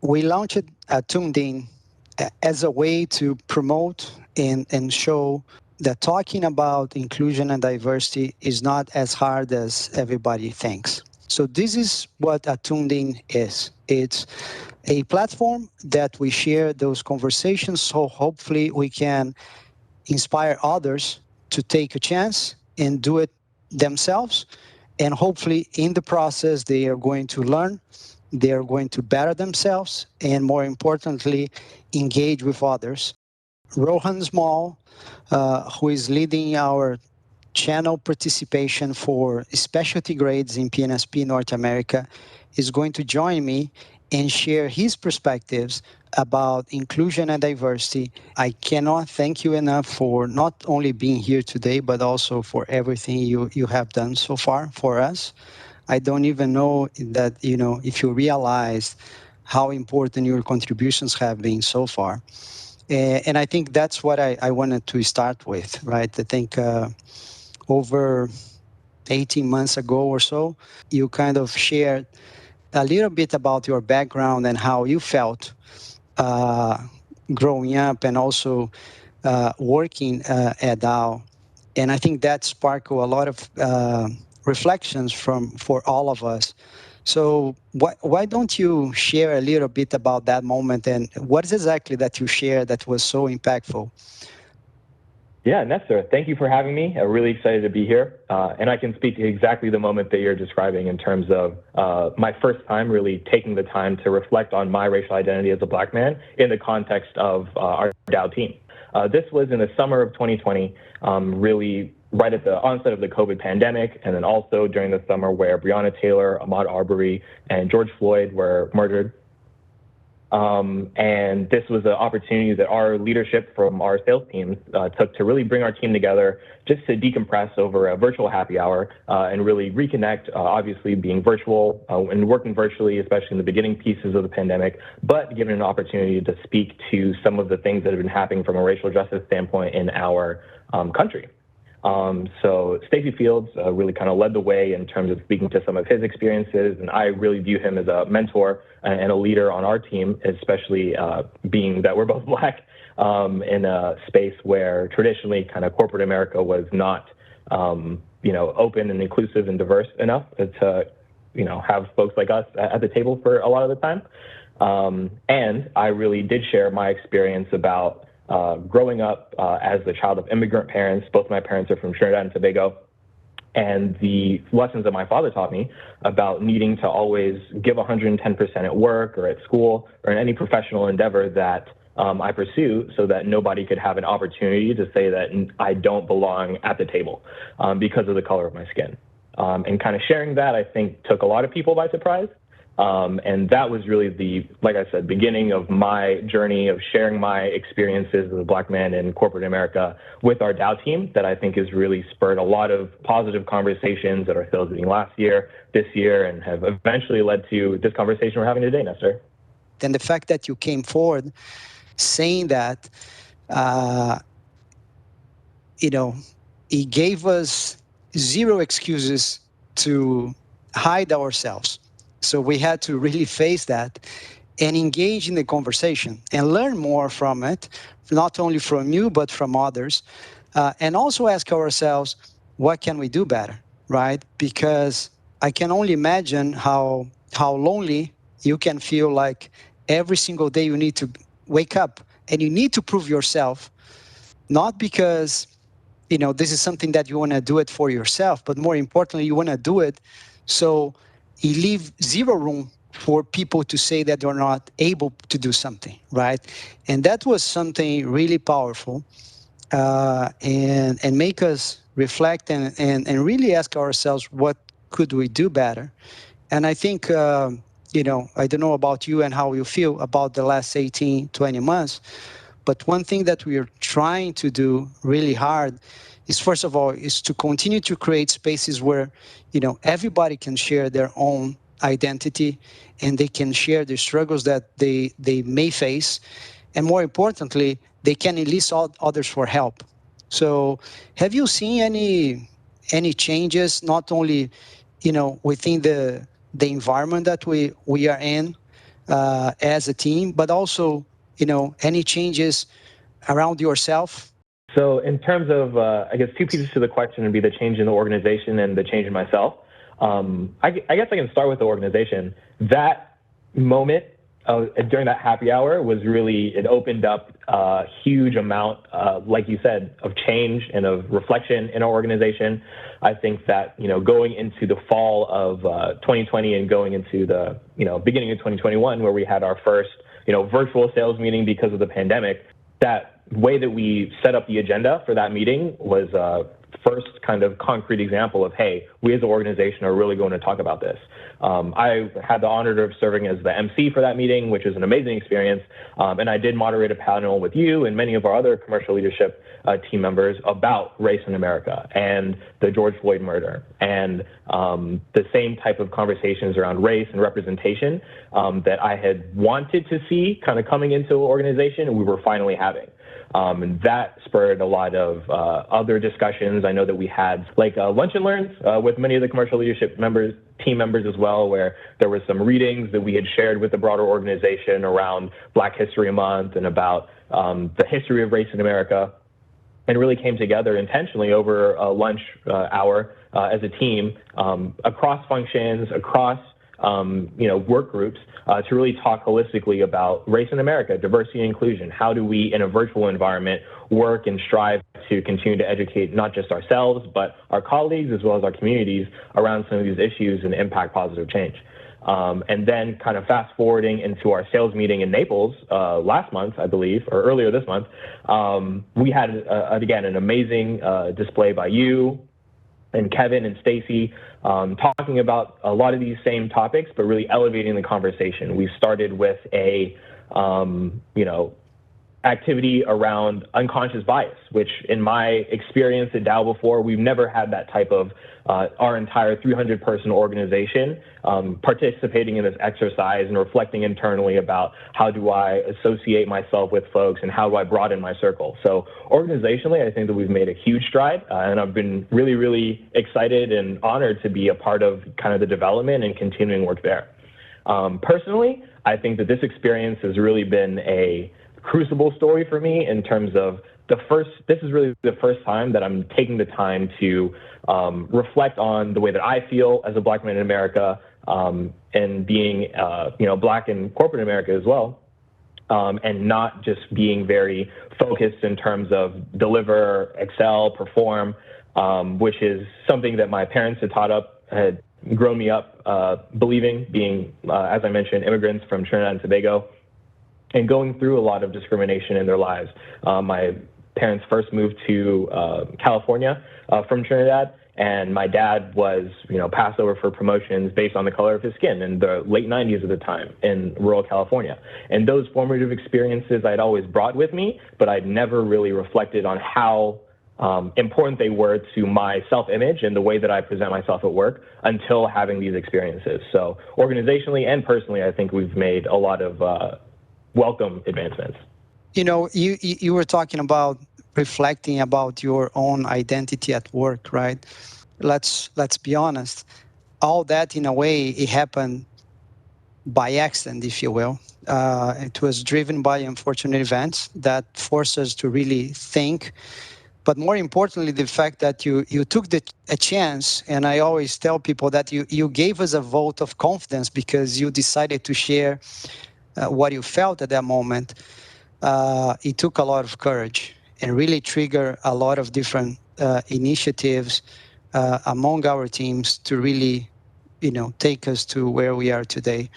we launched Attuned In as a way to promote and show that talking about inclusion and diversity is not as hard as everybody thinks. So this is what Attuned In is. It's a platform that we share those conversations, so hopefully we can inspire others to take a chance and do it themselves. And hopefully, in the process, they are going to learn, they are going to better themselves, and more importantly, engage with others. Rohan Small, who is leading our channel participation for specialty grades in PNSP North America, is going to join me and share his perspectives about inclusion and diversity. I cannot thank you enough for not only being here today, but also for everything you have done so far for us. I don't even know that, if you realize how important your contributions have been so far. And I think that's what I wanted to start with, right? I think over 18 months ago or so, you kind of shared a little bit about your background and how you felt uh, growing up and also working at Dow. And I think that sparked a lot of reflections for all of us. So why don't you share a little bit about that moment and what is exactly that you shared that was so impactful? Yeah, Nestor, thank you for having me. I'm really excited to be here. And I can speak to exactly the moment that you're describing in terms of my first time really taking the time to reflect on my racial identity as a Black man in the context of our Dow team. This was in the summer of 2020, really right at the onset of the COVID pandemic, and then also during the summer where Breonna Taylor, Ahmaud Arbery, and George Floyd were murdered. And this was an opportunity that our leadership from our sales teams took to really bring our team together just to decompress over a virtual happy hour and really reconnect, obviously being virtual and working virtually, especially in the beginning pieces of the pandemic, but given an opportunity to speak to some of the things that have been happening from a racial justice standpoint in our country. So Stacey Fields really kind of led the way in terms of speaking to some of his experiences, and I really view him as a mentor and a leader on our team, especially being that we're both Black in a space where traditionally kind of corporate America was not, open and inclusive and diverse enough to, have folks like us at the table for a lot of the time. And I really did share my experience about growing up as the child of immigrant parents. Both my parents are from Trinidad and Tobago. And the lessons that my father taught me about needing to always give 110% at work or at school or in any professional endeavor that I pursue so that nobody could have an opportunity to say that I don't belong at the table because of the color of my skin. And kind of sharing that, I think, took a lot of people by surprise. And that was really like I said, beginning of my journey of sharing my experiences as a Black man in corporate America with our Dow team that I think has really spurred a lot of positive conversations at our sales meeting last year, this year, and have eventually led to this conversation we're having today, Nestor. And the fact that you came forward saying that, it gave us zero excuses to hide ourselves. So we had to really face that and engage in the conversation and learn more from it, not only from you, but from others. And also ask ourselves, what can we do better, right? Because I can only imagine how lonely you can feel like every single day you need to wake up and you need to prove yourself, not because this is something that you want to do it for yourself, but more importantly, you want to do it so you leave zero room for people to say that they're not able to do something, right? And that was something really powerful and make us reflect and really ask ourselves, what could we do better? And I think, I don't know about you and how you feel about the last 18, 20 months, but one thing that we are trying to do really hard is, first of all, is to continue to create spaces where, everybody can share their own identity and they can share the struggles that they may face. And more importantly, they can enlist others for help. So have you seen any changes, not only, within the environment that we are in, as a team, but also, any changes around yourself? So in terms of, I guess, two pieces to the question would be the change in the organization and the change in myself. I guess I can start with the organization. That moment during that happy hour was really, it opened up a huge amount, like you said, of change and of reflection in our organization. I think that, going into the fall of 2020 and going into the, beginning of 2021, where we had our first, virtual sales meeting because of the pandemic, that way that we set up the agenda for that meeting was first kind of concrete example of, hey, we as an organization are really going to talk about this. I had the honor of serving as the MC for that meeting, which was an amazing experience. And I did moderate a panel with you and many of our other commercial leadership team members about race in America and the George Floyd murder and the same type of conversations around race and representation that I had wanted to see kind of coming into an organization, and we were finally having. And that spurred a lot of other discussions. I know that we had like lunch and learns with many of the commercial leadership team members as well, where there were some readings that we had shared with the broader organization around Black History Month and about the history of race in America, and really came together intentionally over a lunch hour as a team across functions, across work groups to really talk holistically about race in America, diversity and inclusion. How do we, in a virtual environment, work and strive to continue to educate not just ourselves, but our colleagues as well as our communities around some of these issues and impact positive change. And then kind of fast forwarding into our sales meeting in Naples last month, I believe, or earlier this month, we had, again, an amazing display by you and Kevin and Stacy talking about a lot of these same topics, but really elevating the conversation. We started with a, activity around unconscious bias, which in my experience at Dow before, we've never had that type of our entire 300-person organization participating in this exercise and reflecting internally about how do I associate myself with folks and how do I broaden my circle. So organizationally, I think that we've made a huge stride, and I've been really, really excited and honored to be a part of kind of the development and continuing work there. Personally, I think that this experience has really been a crucible story for me in terms of this is really the first time that I'm taking the time to reflect on the way that I feel as a Black man in America and being, Black in corporate America as well. And not just being very focused in terms of deliver, excel, perform, which is something that my parents had grown me up believing, being, as I mentioned, immigrants from Trinidad and Tobago, and going through a lot of discrimination in their lives. My parents first moved to California from Trinidad, and my dad was, passed over for promotions based on the color of his skin in the late 90s at the time in rural California. And those formative experiences I'd always brought with me, but I'd never really reflected on how important they were to my self-image and the way that I present myself at work until having these experiences. So organizationally and personally, I think we've made a lot of welcome advancements. You were talking about reflecting about your own identity at work, right? Let's be honest. All that, in a way, it happened by accident, if you will. It was driven by unfortunate events that forced us to really think. But more importantly, the fact that you took a chance, and I always tell people that you gave us a vote of confidence because you decided to share what you felt at that moment. It took a lot of courage and really triggered a lot of different initiatives among our teams to really, take us to where we are today.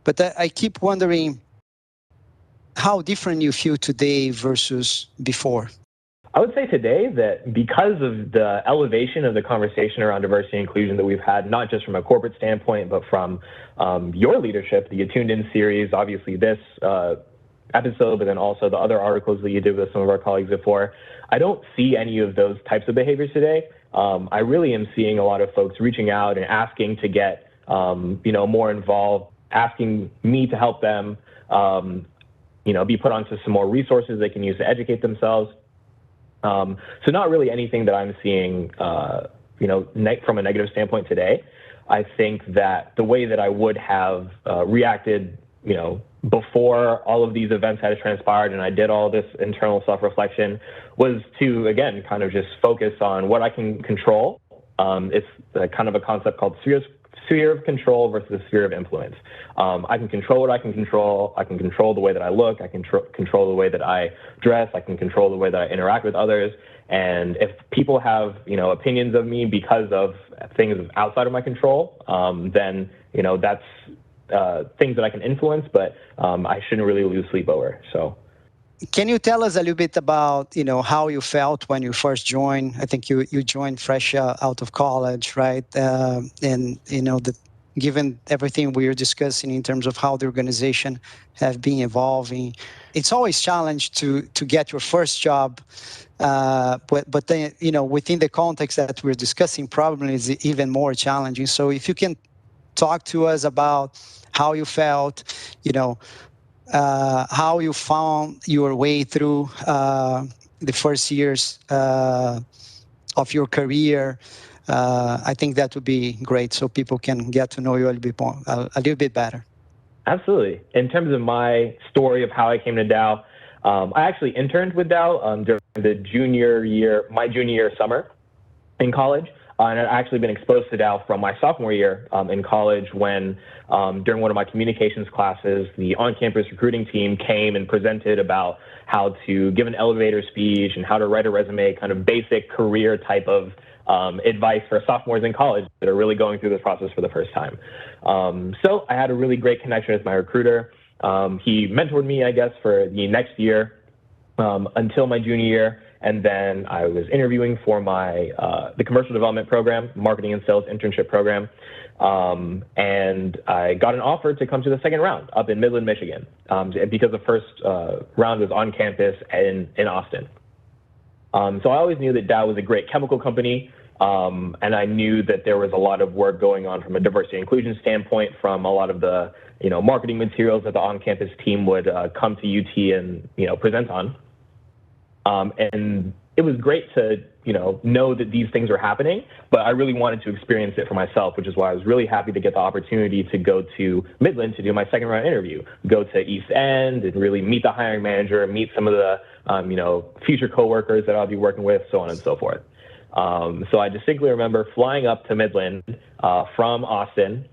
But I keep wondering how different you feel today versus before. I would say today that because of the elevation of the conversation around diversity and inclusion that we've had, not just from a corporate standpoint, but from your leadership, the Attuned In series, obviously this episode, but then also the other articles that you did with some of our colleagues before, I don't see any of those types of behaviors today. I really am seeing a lot of folks reaching out and asking to get, more involved, asking me to help them, be put onto some more resources they can use to educate themselves. So not really anything that I'm seeing, from a negative standpoint today. I think that the way that I would have reacted before all of these events had transpired and I did all this internal self-reflection, was to, again, kind of just focus on what I can control. It's kind of a concept called sphere of control versus sphere of influence. I can control what I can control. I can control the way that I look. I can control the way that I dress. I can control the way that I interact with others. And if people have, opinions of me because of things outside of my control, then, that's things that I can influence, but I shouldn't really lose sleep over. So, can you tell us a little bit about, how you felt when you first joined? I think you joined fresh out of college, right? And given everything we were discussing in terms of how the organization have been evolving, it's always challenged to get your first job. But then, within the context that we're discussing, probably is even more challenging. So if you can talk to us about how you felt, how you found your way through the first years of your career. I think that would be great, so people can get to know you a little bit better. Absolutely. In terms of my story of how I came to Dow, I actually interned with Dow during my junior year summer in college. And I'd actually been exposed to Dow from my sophomore year in college when, during one of my communications classes, the on-campus recruiting team came and presented about how to give an elevator speech and how to write a resume, kind of basic career type of advice for sophomores in college that are really going through this process for the first time. So I had a really great connection with my recruiter. He mentored me, I guess, for the next year until my junior year. And then I was interviewing for the commercial development program, marketing and sales internship program. And I got an offer to come to the second round up in Midland, Michigan, because the first round was on campus in Austin. So I always knew that Dow was a great chemical company. And I knew that there was a lot of work going on from a diversity and inclusion standpoint from a lot of the, marketing materials that the on-campus team would come to UT and, present on. And it was great to, know that these things were happening, but I really wanted to experience it for myself, which is why I was really happy to get the opportunity to go to Midland to do my second round interview, go to East End and really meet the hiring manager, meet some of the, future coworkers that I'll be working with, so on and so forth. So I distinctly remember flying up to Midland from Austin,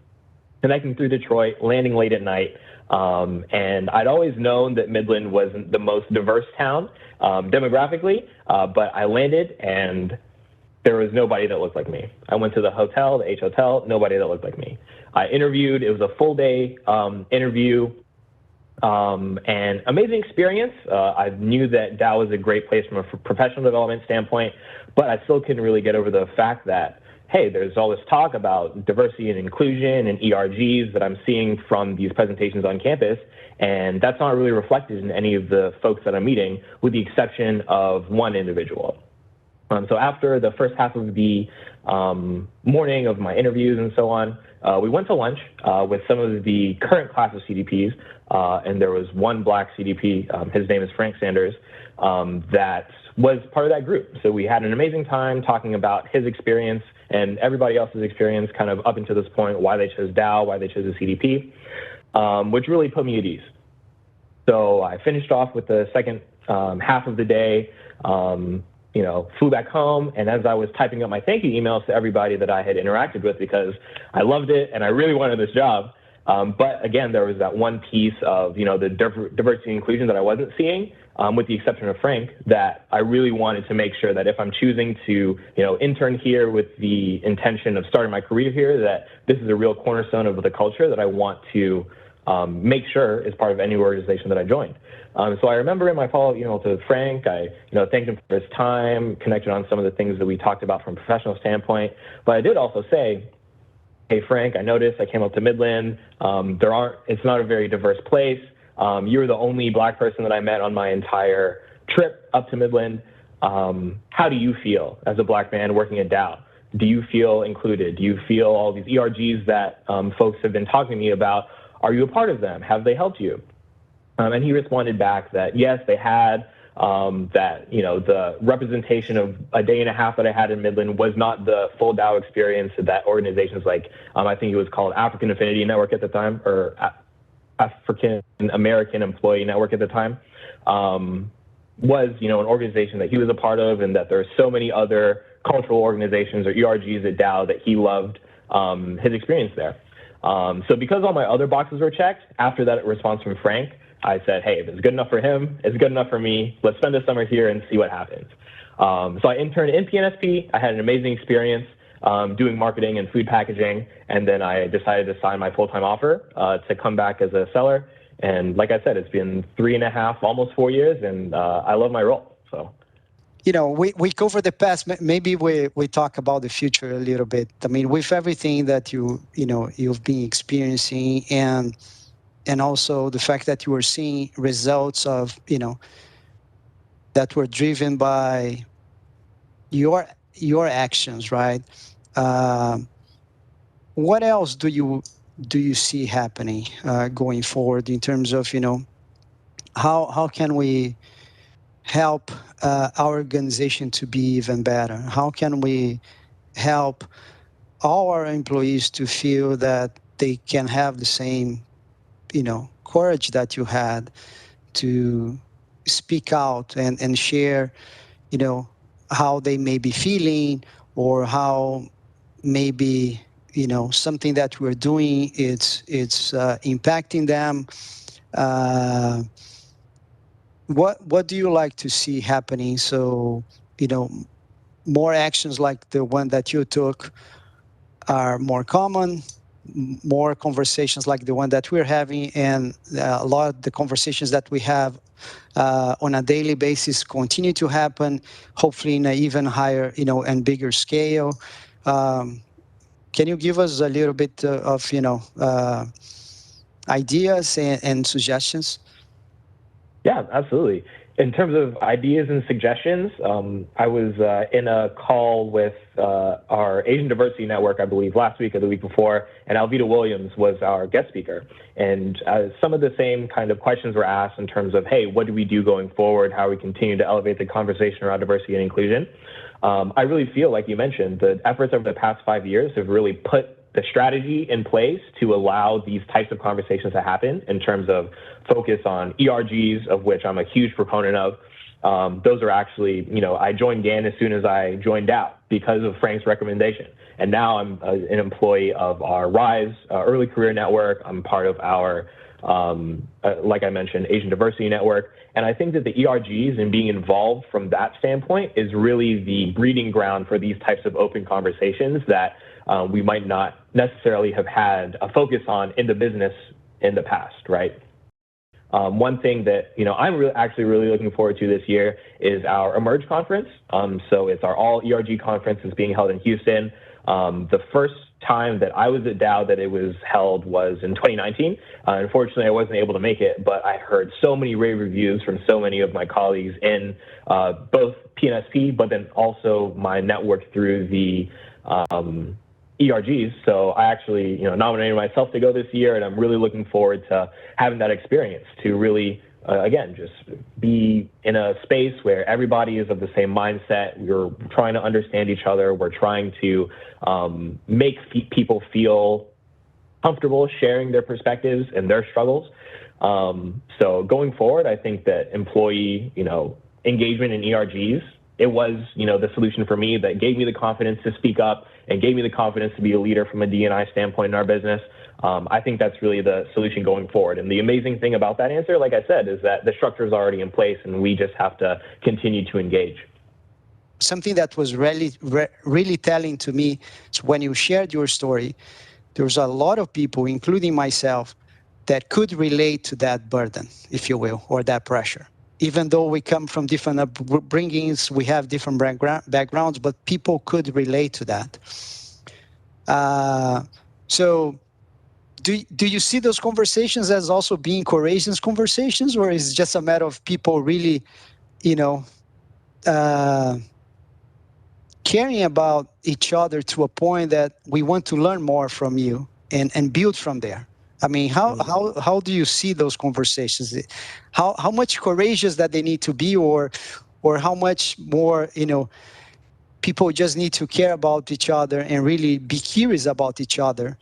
connecting through Detroit, landing late at night. And I'd always known that Midland wasn't the most diverse town demographically, but I landed and there was nobody that looked like me. I went to the H Hotel, nobody that looked like me. I interviewed, it was a full day interview, and amazing experience. I knew that Dow was a great place from a professional development standpoint, but I still couldn't really get over the fact that, hey, there's all this talk about diversity and inclusion and ERGs that I'm seeing from these presentations on campus, and that's not really reflected in any of the folks that I'm meeting, with the exception of one individual. So after the first half of the morning of my interviews and so on, we went to lunch with some of the current class of CDPs, and there was one black CDP, his name is Frank Sanders, that was part of that group. So we had an amazing time talking about his experience and everybody else's experience kind of up until this point, why they chose Dow, why they chose a CDP, which really put me at ease. So I finished off with the second half of the day, flew back home, and as I was typing up my thank you emails to everybody that I had interacted with, because I loved it and I really wanted this job, but again, there was that one piece of, the diversity and inclusion that I wasn't seeing, with the exception of Frank, that I really wanted to make sure that if I'm choosing to, intern here with the intention of starting my career here, that this is a real cornerstone of the culture that I want to make sure is part of any organization that I joined. So I remember in my follow-up, to Frank, I, thanked him for his time, connected on some of the things that we talked about from a professional standpoint. But I did also say, hey, Frank, I noticed I came up to Midland. It's not a very diverse place. You were the only black person that I met on my entire trip up to Midland. How do you feel as a black man working at Dow? Do you feel included? Do you feel all these ERGs that folks have been talking to me about? Are you a part of them? Have they helped you? And he responded back that, yes, they had, that, the representation of a day and a half that I had in Midland was not the full Dow experience that organizations like, I think it was called African Affinity Network at the time, or African American Employee Network at the time, was, an organization that he was a part of, and that there are so many other cultural organizations or ERGs at Dow that he loved his experience there. So because all my other boxes were checked, after that response from Frank, I said, hey, if it's good enough for him, it's good enough for me. Let's spend the summer here and see what happens. So I interned in PNSP. I had an amazing experience doing marketing and food packaging, and then I decided to sign my full-time offer to come back as a seller. And like I said, it's been 3.5, almost 4 years, and I love my role. So, we cover the past. Maybe we talk about the future a little bit. I mean, with everything that you've been experiencing, and also the fact that you were seeing results of that were driven by your actions, right? What else do you see happening going forward in terms of how can we help our organization to be even better? How can we help all our employees to feel that they can have the same courage that you had to speak out and share how they may be feeling, or how maybe something that we're doing it's impacting them. uh, what do you like to see happening, so more actions like the one that you took are more common, more conversations like the one that we're having, and a lot of the conversations that we have on a daily basis continue to happen, hopefully in an even higher and bigger scale. um, can you give us a little bit of ideas and suggestions? yeah, absolutely. In terms of ideas and suggestions, I was in a call with our Asian Diversity Network, I believe, last week or the week before, and Alvita Williams was our guest speaker. And some of the same kind of questions were asked in terms of, hey, what do we do going forward? How we continue to elevate the conversation around diversity and inclusion? I really feel, like you mentioned, the efforts over the past 5 years have really put the strategy in place to allow these types of conversations to happen, in terms of focus on ERGs, of which I'm a huge proponent of. Those are actually, I joined GAN as soon as I joined Dow because of Frank's recommendation. And now I'm an employee of our RISE Early Career Network. I'm part of our, like I mentioned, Asian Diversity Network. And I think that the ERGs and being involved from that standpoint is really the breeding ground for these types of open conversations that we might not necessarily have had a focus on in the business in the past, right? One thing that I'm actually really looking forward to this year is our Emerge conference. So it's our all ERG conference. It's being held in Houston. The first time that I was at Dow that it was held was in 2019. Unfortunately, I wasn't able to make it, but I heard so many rave reviews from so many of my colleagues in both PNSP, but then also my network through the ERGs. So I actually, nominated myself to go this year, and I'm really looking forward to having that experience to really, again, just be in a space where everybody is of the same mindset. We're trying to understand each other. We're trying to make people feel comfortable sharing their perspectives and their struggles. So going forward, I think that employee, engagement in ERGs, it was, the solution for me that gave me the confidence to speak up and gave me the confidence to be a leader from a D&I standpoint in our business. I think that's really the solution going forward. And the amazing thing about that answer, like I said, is that the structure is already in place and we just have to continue to engage. Something that was really telling to me is when you shared your story, there's a lot of people, including myself, that could relate to that burden, if you will, or that pressure. Even though we come from different upbringings, we have different backgrounds, but people could relate to that. So do you see those conversations as also being courageous conversations, or is it just a matter of people really, caring about each other to a point that we want to learn more from you and build from there? I mean, how do you see those conversations? How much courageous that they need to be, or how much more, people just need to care about each other and really be curious about each other,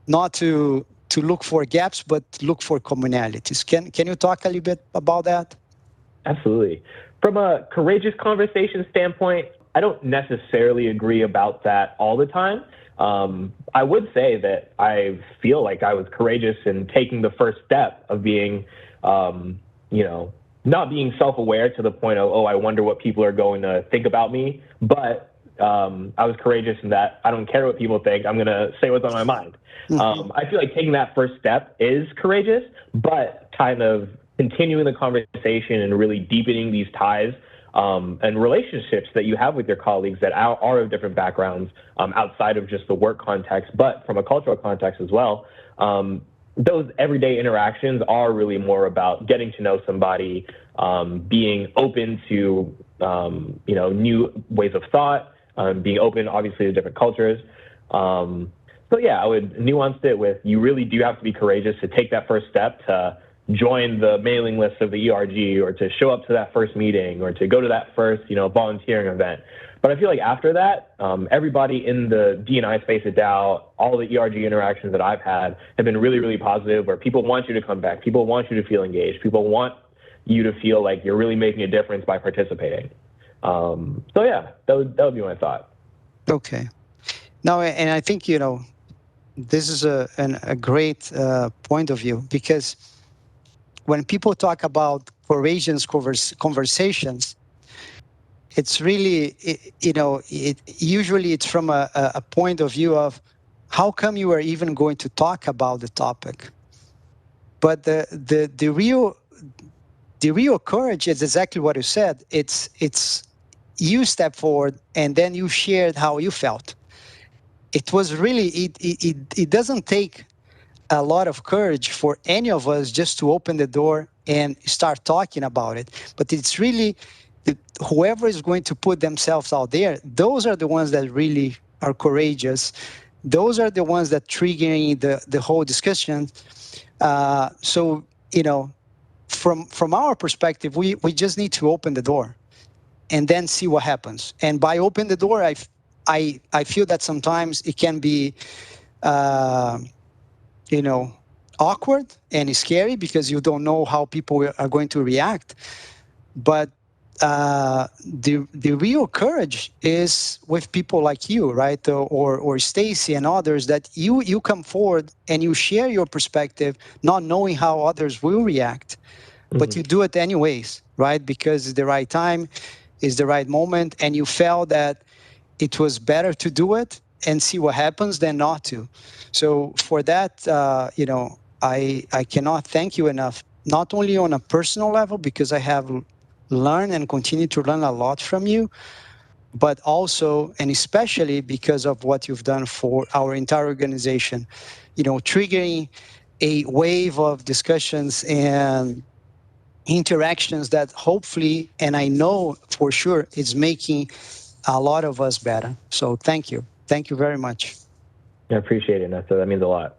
not to to look for gaps, but look for commonalities. Can you talk a little bit about that? Absolutely. From a courageous conversation standpoint, I don't necessarily agree about that all the time. I would say that I feel like I was courageous in taking the first step of being, you know, not being self-aware to the point of, oh, I wonder what people are going to think about me. But I was courageous in that I don't care what people think. I'm going to say what's on my mind. I feel like taking that first step is courageous, but kind of continuing the conversation and really deepening these ties and relationships that you have with your colleagues that are of different backgrounds outside of just the work context, but from a cultural context as well. Those everyday interactions are really more about getting to know somebody, being open to new ways of thought, being open obviously to different cultures. So yeah, I would nuance it with you really do have to be courageous to take that first step to join the mailing list of the ERG or to show up to that first meeting or to go to that first, volunteering event. But I feel like after that, everybody in the D&I space at Dow, all the ERG interactions that I've had have been really, really positive where people want you to come back. People want you to feel engaged. People want you to feel like you're really making a difference by participating. So yeah, that would be my thought. Okay. Now, and I think, this is a great point of view, because when people talk about courageous conversations, it's really, usually it's from a point of view of how come you are even going to talk about the topic. But the real courage is exactly what you said. It's you step forward and then you shared how you felt. It was really, it doesn't take a lot of courage for any of us just to open the door and start talking about it. But it's really whoever is going to put themselves out there, those are the ones that really are courageous. Those are the ones that triggering the whole discussion. So, from our perspective, we just need to open the door and then see what happens. And by open the door, I feel that sometimes it can be, awkward and scary because you don't know how people are going to react. But the real courage is with people like you, right, or Stacy and others, that you come forward and you share your perspective, not knowing how others will react, but you do it anyways, right? Because it's the right time, is the right moment, and you felt that it was better to do it and see what happens than not to. So for that, I cannot thank you enough, not only on a personal level, because I have learned and continue to learn a lot from you, but also and especially because of what you've done for our entire organization, triggering a wave of discussions and interactions that hopefully, and I know for sure, is making a lot of us better. So thank you. Thank you very much. I appreciate it, Nestor. That means a lot.